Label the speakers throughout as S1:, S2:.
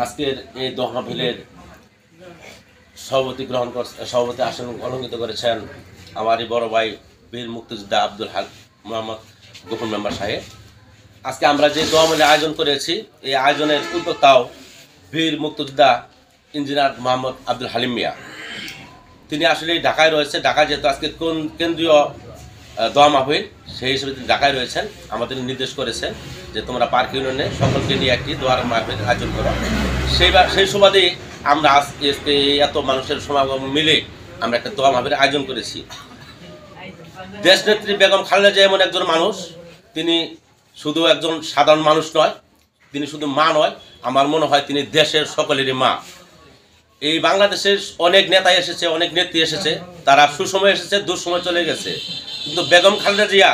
S1: আজকের এই দোয়া মাহফিলের সভাপতি আসন অলঙ্কিত করেছেন আমারই বড় ভাই বীর মুক্তিযোদ্ধা আব্দুল হক মোহাম্মদ গফুর মেম্বার সাহেব। আজকে আমরা যে দোয়া মাহফিলের আয়োজন করেছি, এই আয়োজনের উদ্যোক্তাও বীর মুক্তিযোদ্ধা ইঞ্জিনিয়ার মোহাম্মদ আব্দুল হালিম মিয়া। তিনি আসলে ঢাকায় রয়েছে। ঢাকায় যেহেতু আজকে কোন কেন্দ্রীয় দোয়া মাহফিল, সেই হিসেবে তিনি ঢাকায় রয়েছেন। আমাদের নির্দেশ করেছেন যে তোমরা পার্ক ইউনিয়নে সকলকে নিয়ে একটি দোয়ার মাহফিল আয়োজন করো। সেই সুবাদে আমরা আজকে এত মানুষের সমাগম মিলে আমরা একটা দোয়া মাহফিলের আয়োজন করেছি। দেশনেত্রী বেগম খালেদা জিয়া এমন একজন মানুষ, তিনি শুধু একজন সাধারণ মানুষ নয়, তিনি শুধু মা নয়, আমার মনে হয় তিনি দেশের সকলেরই মা। এই বাংলাদেশের অনেক নেতা এসেছে, অনেক নেত্রী এসেছে, তারা সুসময় এসেছে, দুঃসময় চলে গেছে, কিন্তু বেগম খালেদা জিয়া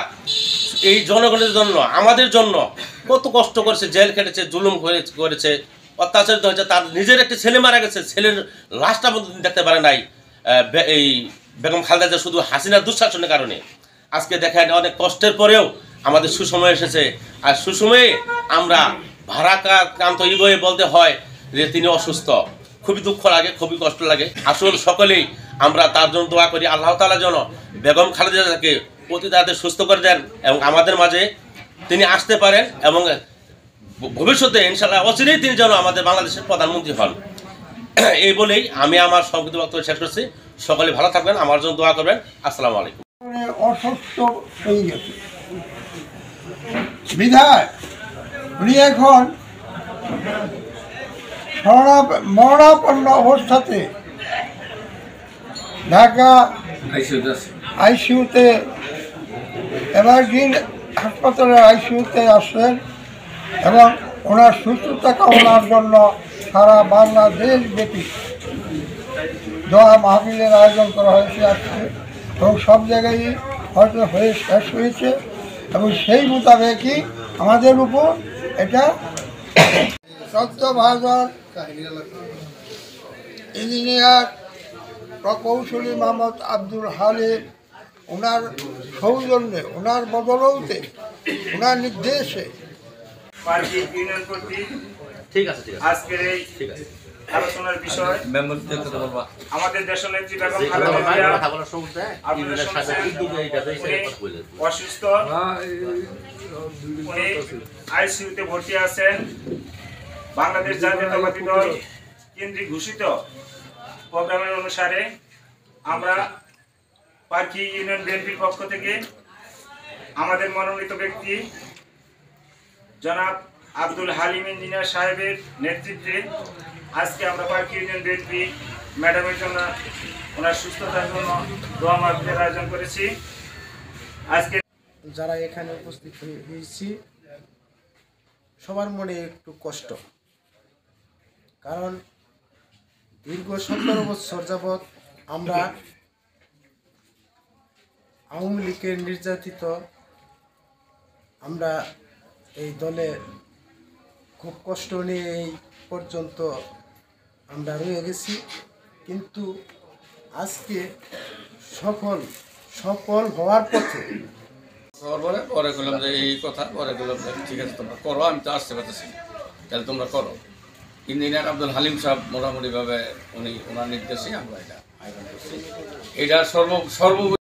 S1: এই জনগণের জন্য, আমাদের জন্য কত কষ্ট করেছে, জেল খেটেছে, জুলুম করেছে, অত্যাচারিত হয়েছে। তার নিজের একটি ছেলে মারা গেছে, ছেলের লাশটা দেখতে পারে নাই এই বেগম খালেদা জিয়া, শুধু হাসিনার দুঃশাসনের কারণে। আজকে দেখেন অনেক কষ্টের পরেও আমাদের সুসময় এসেছে, আর সুসময়ে আমরা ভারাক্রান্ত হৃদয়ে বলতে হয় যে তিনি অসুস্থ। খুবই দুঃখ লাগে, খুবই কষ্ট লাগে। আসল সকলেই আমরা তার জন্য দোয়া করি, আল্লাহ তাআলা যেন বেগম খালেদা জিয়াকে অতি তাড়াতাড়ি সুস্থ করে দেন এবং আমাদের মাঝে তিনি আসতে পারেন, এবং ভবিষ্যতে ইনশাআল্লাহ অচিরেই তিনি যেন আমাদের বাংলাদেশের প্রধানমন্ত্রী হন। এই বলেই আমি আমার সংক্ষিপ্ত বক্তব্য শেষ করছি। সকলে ভালো থাকবেন, আমার জন্য দোয়া করবেন। আসসালামু আলাইকুম।
S2: অসুস্থ হয়ে গেছে বিধায় উনি এখন মরণাপন্ন অবস্থাতে ঢাকা আইসিইউতে, এভারগ্রিন হাসপাতালের আইসিইউতে আসছেন, এবং ওনার সুস্থতা কামনার জন্য সারা বাংলাদেশ ব্যাপী দোয়া মাহফিলের আয়োজন করা হয়েছে আজকে, এবং সব জায়গায় হয়তো শেষ হয়েছে, এবং সেই মোতাবেকই আমাদের উপর এটা শ্রদ্ধাভাজন ইঞ্জিনিয়ার প্রকৌশলী মোহাম্মদ আব্দুল হালিম, ওনার সৌজন্যে, ওনার বদলতে, ওনার নির্দেশে
S3: আজকের এই আলোচনার বিষয় আমাদের দেশনেত্রী বেগম খালেদা জিয়া অসুস্থ, উনি আইসিইউতে ভর্তি আছেন। বাংলাদেশ জাতীয়তাবাদী দল কেন্দ্রিক ঘোষিত প্রোগ্রামের অনুসারে আমরা পার্কি ইউনিয়ন বিএনপির পক্ষ থেকে আমাদের মনোনীত ব্যক্তি জনাব আব্দুল হালিম ইঞ্জিনিয়ার সাহেবের নেতৃত্বে আজকে আমরা পার্কি ইউনিয়ন বিএনপি ম্যাডামের জন্য, ওনার সুস্থতার জন্য দোয়া মাহফিলের আয়োজন করেছি। আজকে
S4: যারা এখানে উপস্থিত হয়েছি সবার মনে একটু কষ্ট, কারণ দীর্ঘ 17 বছর যাবৎ আমরা আওয়ামী লীগের নির্যাতিত, আমরা এই দলে খুব কষ্ট নিয়ে এই পর্যন্ত আমরা রয়ে গেছি, কিন্তু আজকে সফল হওয়ার পথে
S5: পরে বললাম যে এই কথা, পরে বললাম যে ঠিক আছে তোমরা করো, আমি তো আসতে পারতেছি, তাহলে তোমরা করো। ইঞ্জিনিয়ার আব্দুল হালিম সাহেব মোটামুটিভাবে ওনার নির্দেশে আমরা এটা আয়োজন করছি। এটা সর্ব